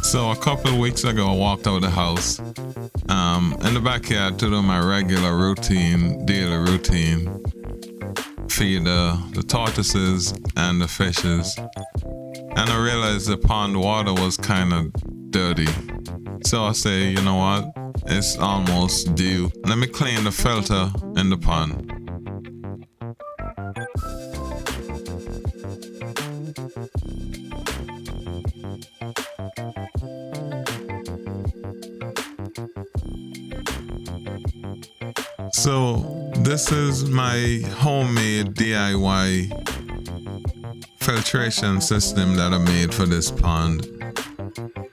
So a couple of weeks ago, I walked out of the house in the backyard to do my regular routine, daily routine, feed the tortoises and the fishes. And I realized the pond water was kind of dirty. So I say, you know what? It's almost due. Let me clean the filter in the pond. So this is my homemade DIY filtration system that I made for this pond.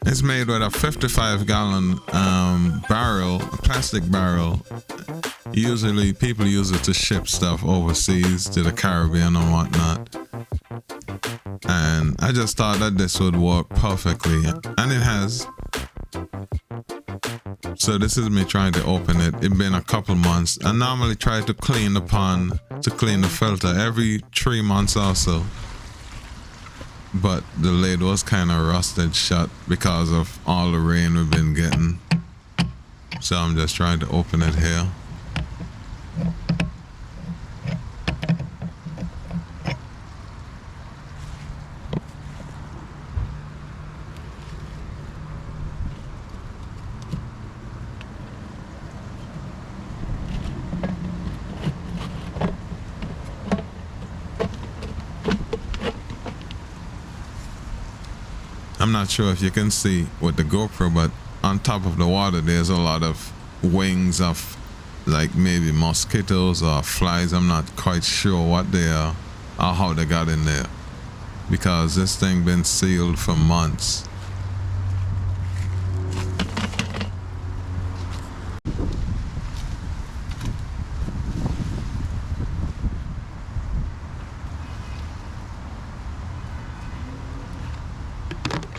It's made with a 55-gallon barrel, a plastic barrel. Usually people use it to ship stuff overseas to the Caribbean and whatnot. And I just thought that this would work perfectly, and it has. So this is me trying to open it. It's been a couple months. I normally try to clean the pond, to clean the filter every 3 months or so. But the lid was kind of rusted shut because of all the rain we've been getting. So I'm just trying to open it here. I'm not sure if you can see with the GoPro, but on top of the water there's a lot of wings of like maybe mosquitoes or flies. I'm not quite sure what they are or how they got in there, because this thing been sealed for months.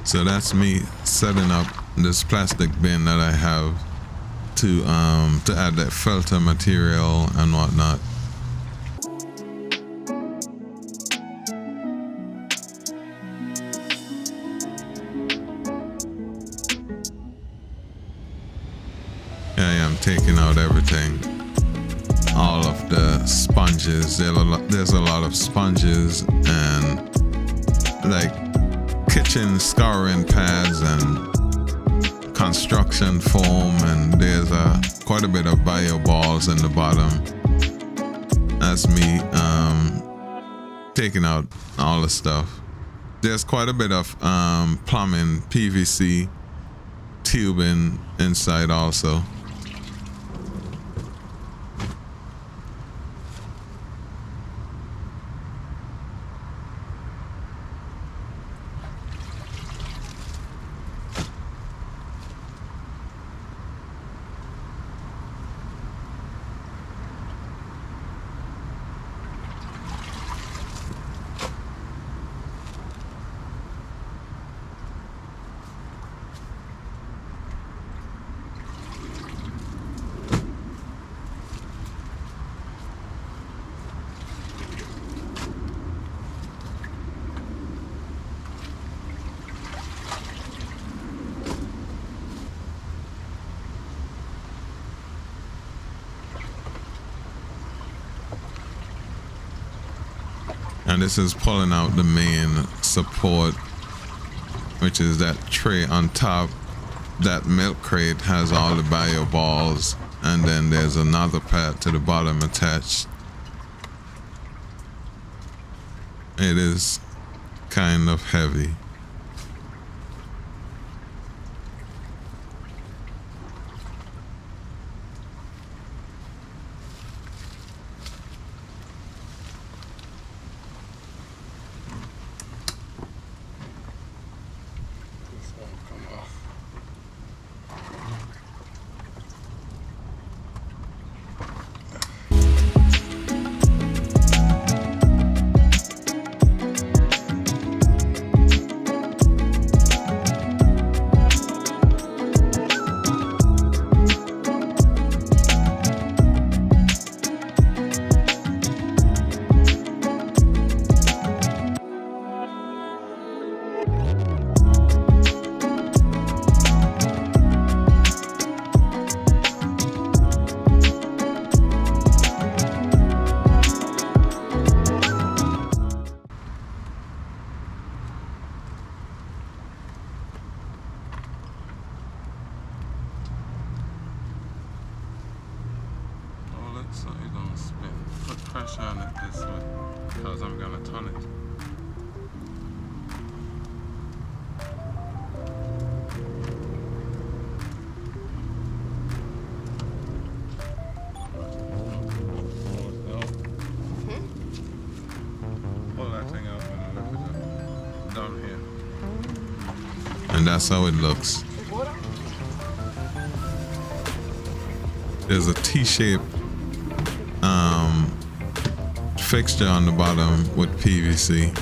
So that's me setting up this plastic bin that I have to add that filter material and whatnot. Here I am taking out everything. All of the sponges. There's a lot of sponges and like kitchen scouring pads and construction foam, and there's quite a bit of bio balls in the bottom. That's me taking out all the stuff. There's quite a bit of plumbing, PVC tubing inside also. And this is pulling out the main support, which is that tray on top. That milk crate has all the bio balls, and then there's another pad to the bottom attached. It is kind of heavy. shine it this way because I'm gonna turn it. Pull that thing up and lift it up. Down here. And that's how it looks. There's a T-shaped fixture on the bottom with PVC.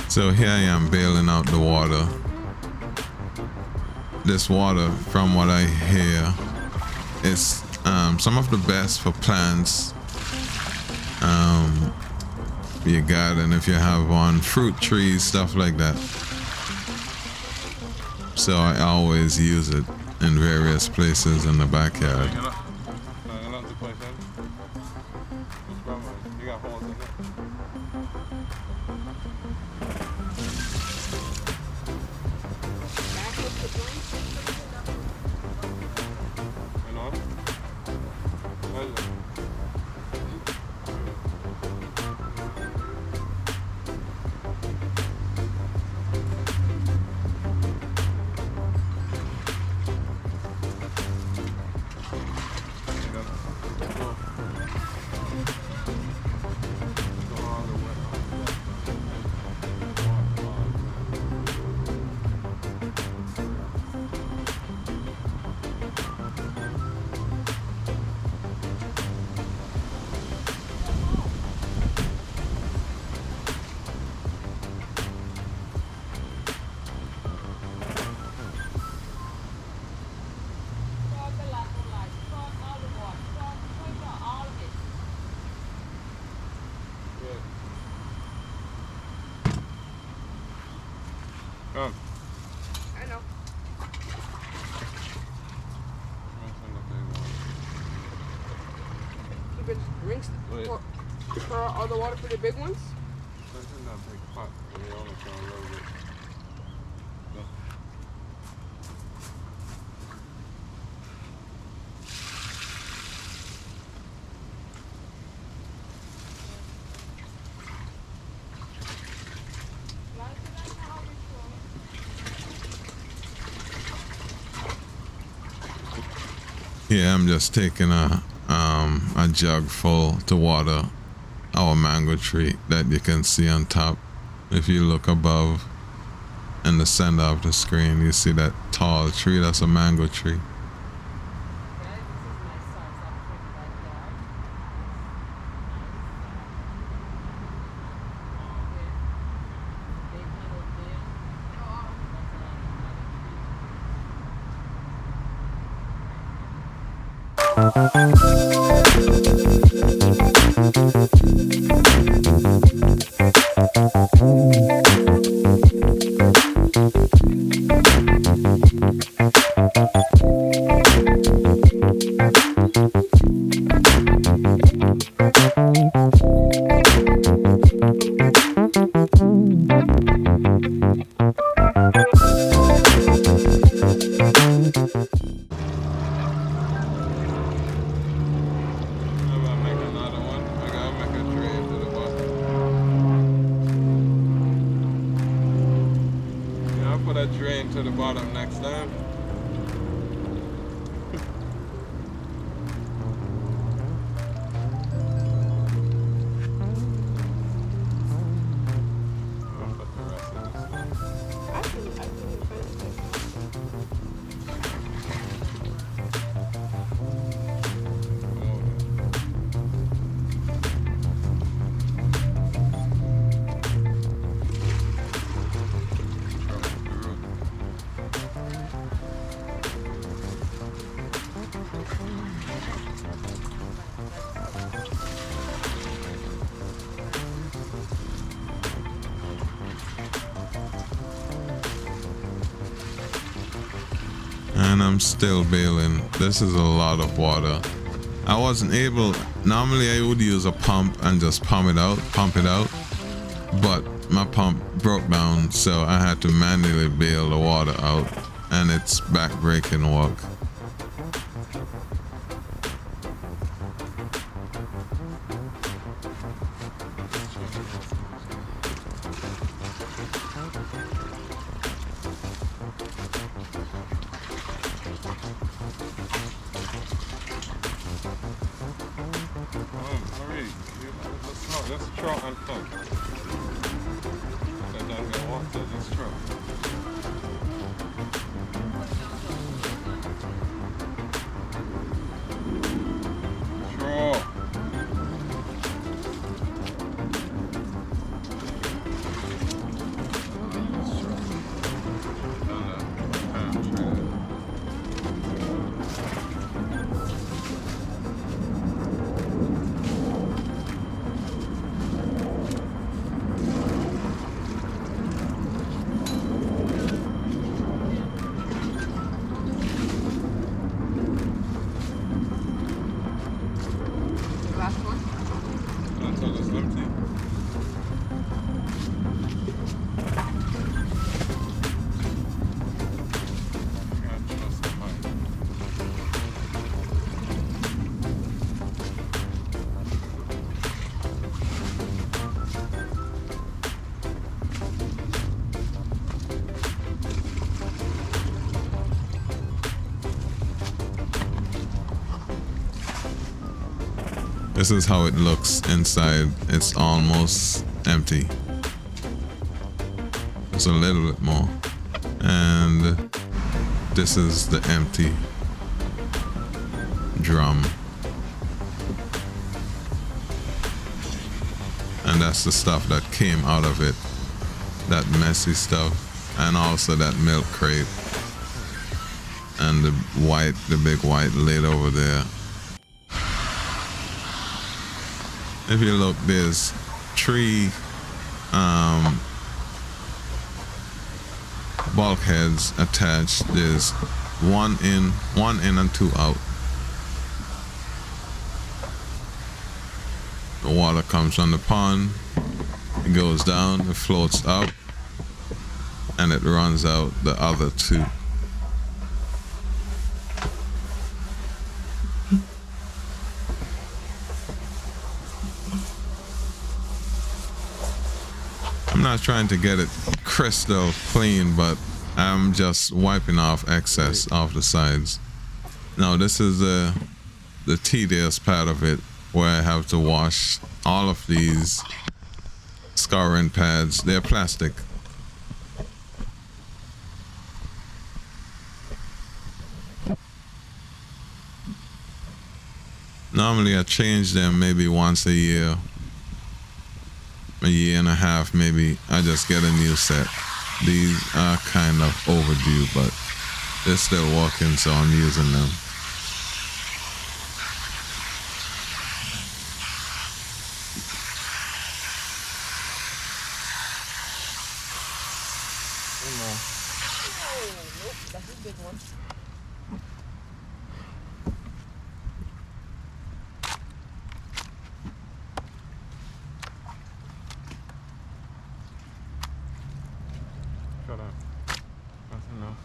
So here I am bailing out the water. This water, from what I hear, is some of the best for plants. Your garden, if you have one, fruit trees, stuff like that. So I always use it in various places in the backyard. I know. Keep it rinse for all the water for the big ones. Yeah, I'm just taking a jug full to water our mango tree that you can see on top. If you look above in the center of the screen, you see that tall tree. That's a mango tree. down to the bottom next time. I'll put the rest of this stuff. I can find it. And I'm still bailing. This is a lot of water. I wasn't able, normally I would use a pump and just pump it out, but my pump broke down, so I had to manually bail the water out, and it's back-breaking work. Let's try and plug. That doesn't get water, let's try. Sure. Last one. Until it's empty. Can't trust the pipe. This is how it looks inside. It's almost empty. It's a little bit more. And this is the empty drum. And that's the stuff that came out of it. That messy stuff. And also that milk crate. And the big white lid over there. If you look, there's three bulkheads attached. There's one in and two out. The water comes from the pond, it goes down, it floats up, and it runs out the other two. I'm not trying to get it crystal clean, but I'm just wiping off excess off the sides. Now this is the tedious part of it, where I have to wash all of these scouring pads. They're plastic. Normally I change them maybe once a year and a half maybe. I just get a new set. These are kind of overdue, but they're still working, so I'm using them. Oh, nope, that's a big one. Shut up. That's enough.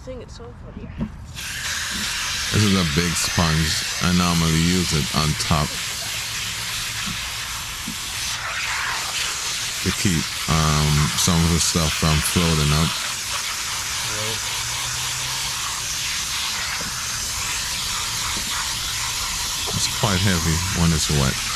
thing itself, buddy. This is a big sponge. I normally use it on top to keep some of the stuff from floating up. It's quite heavy when it's wet.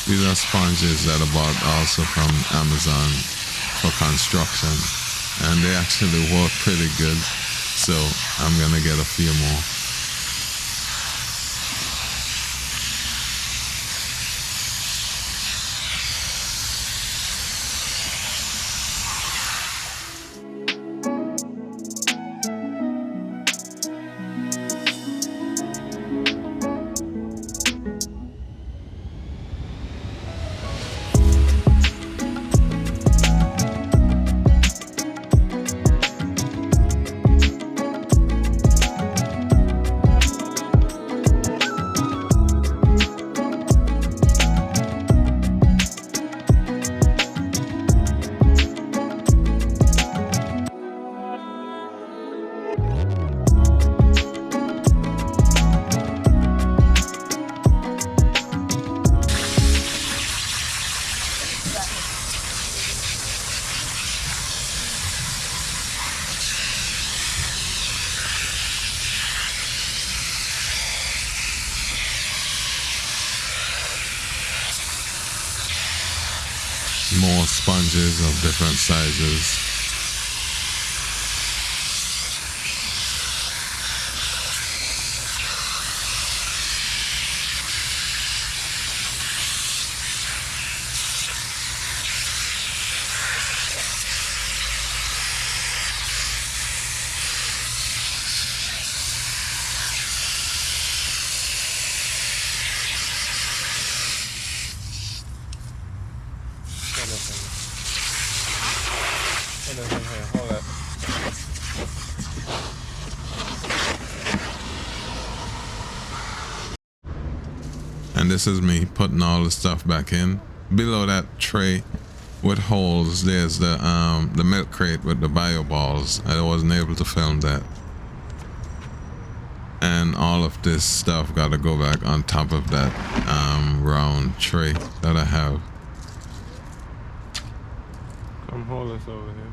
These are sponges that I bought also from Amazon for construction, and they actually work pretty good, so I'm gonna get a few more. More sponges of different sizes. And this is me putting all the stuff back in. Below that tray with holes, there's the milk crate with the bio balls. I wasn't able to film that. And all of this stuff got to go back on top of that round tray that I have. Come hold us over here.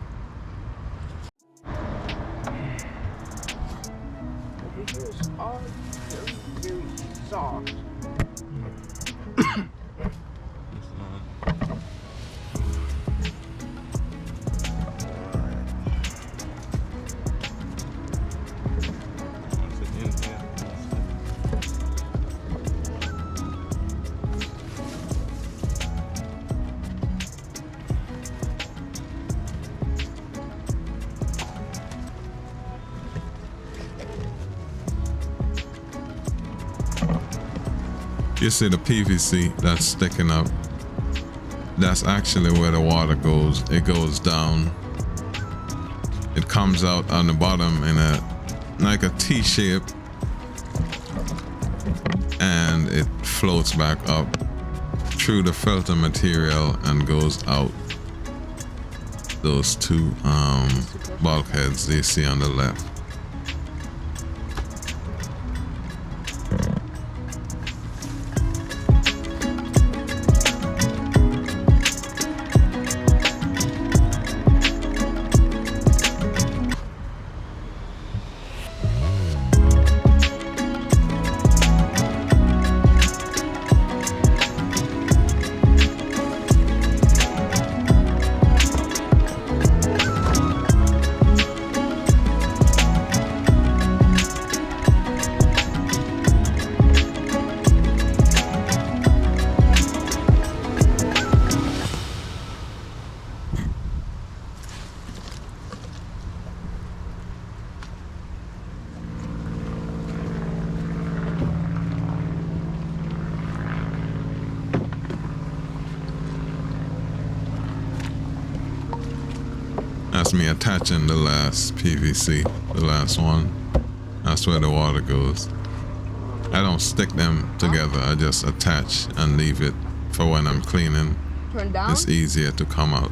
This is all very, very soft. You see the PVC that's sticking up? That's actually where the water goes. It goes down. It comes out on the bottom in a like a T shape, and it floats back up through the filter material and goes out those two bulkheads you see on the left. me attaching the last PVC, the last one. That's where the water goes. I don't stick them together. I just attach and leave it for when I'm cleaning. Turn down? It's easier to come out.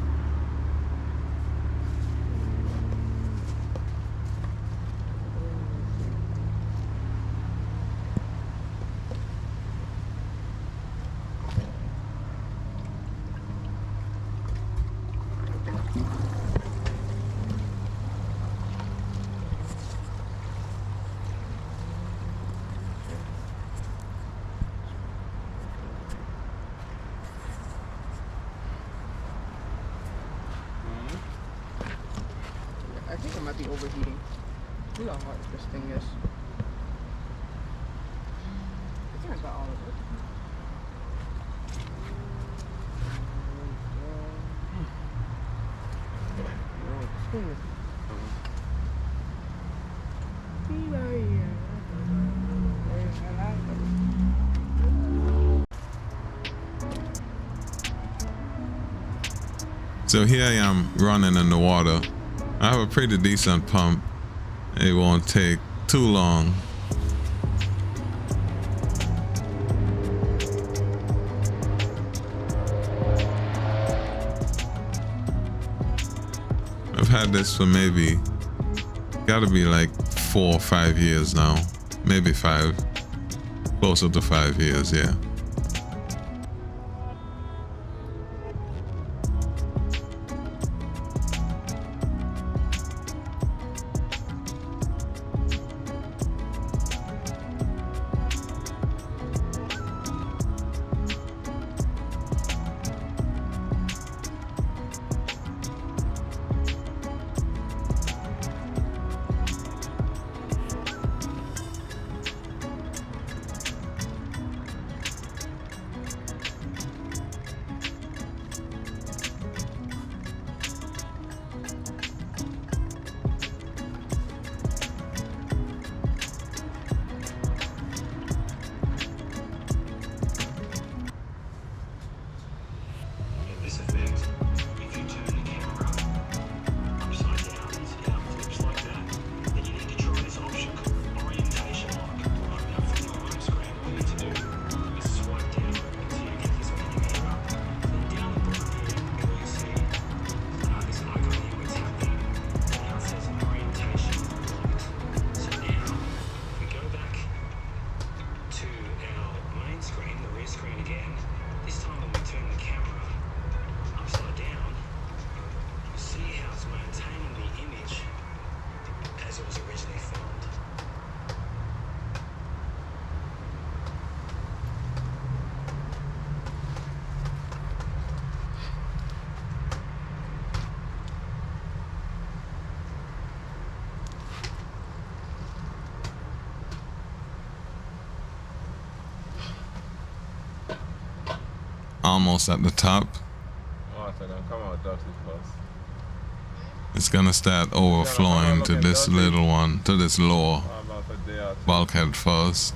I think it might be overheating. Look how hot this thing is. I think I got all of it. This thing is... So here I am running in the water. I have a pretty decent pump. It won't take too long. I've had this for maybe, gotta be like 4 or 5 years now. Maybe 5. Closer to 5 years, yeah. Almost at the top. Oh, so now come out dirty first. It's gonna start overflowing to this little one, to this lower How about a day or two? bulkhead first.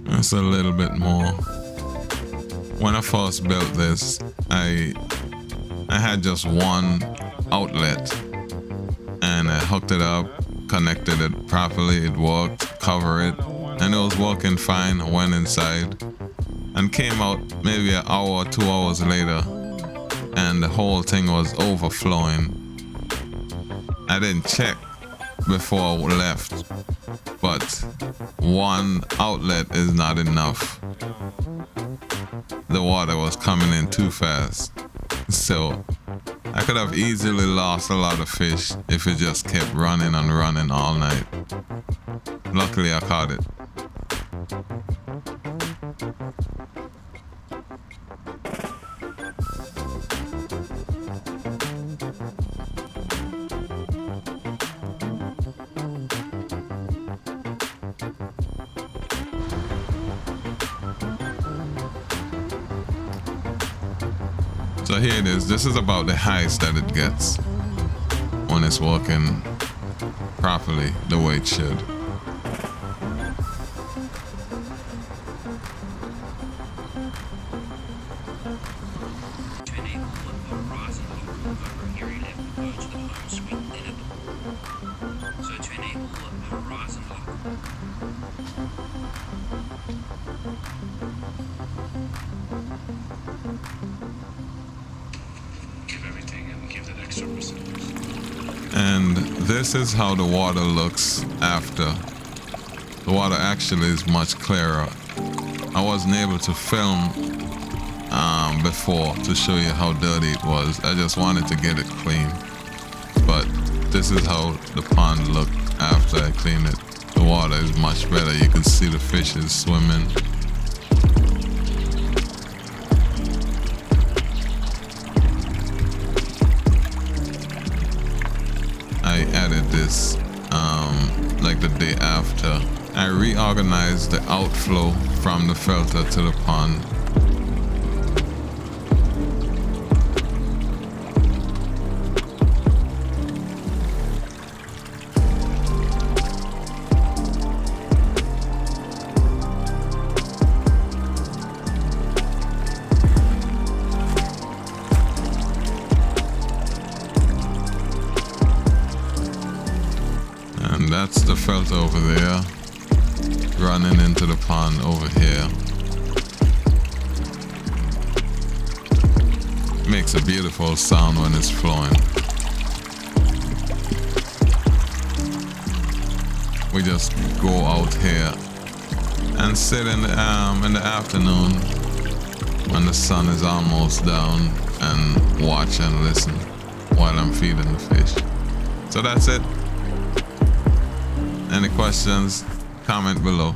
That's a little bit more. When I first built this, I had just one outlet and I hooked it up, connected it properly, it worked, cover it, and it was working fine. I went inside and came out maybe an hour or 2 hours later and the whole thing was overflowing. I didn't check before I left, but one outlet is not enough. The water was coming in too fast, so I could have easily lost a lot of fish if it just kept running and running all night. Luckily I caught it. So here it is. This is about the highest that it gets when it's working properly the way it should. And this is how the water looks after. The water actually is much clearer. I wasn't able to film before to show you how dirty it was. I just wanted to get it clean. But this is how the pond looked after I cleaned it. The water is much better. You can see the fishes swimming. I added this like the day after. I reorganized the outflow from the filter to the pond. And that's the filter over there, running into the pond over here. Makes a beautiful sound when it's flowing. We just go out here and sit in the afternoon when the sun is almost down and watch and listen while I'm feeding the fish. So that's it. Any questions? Comment below.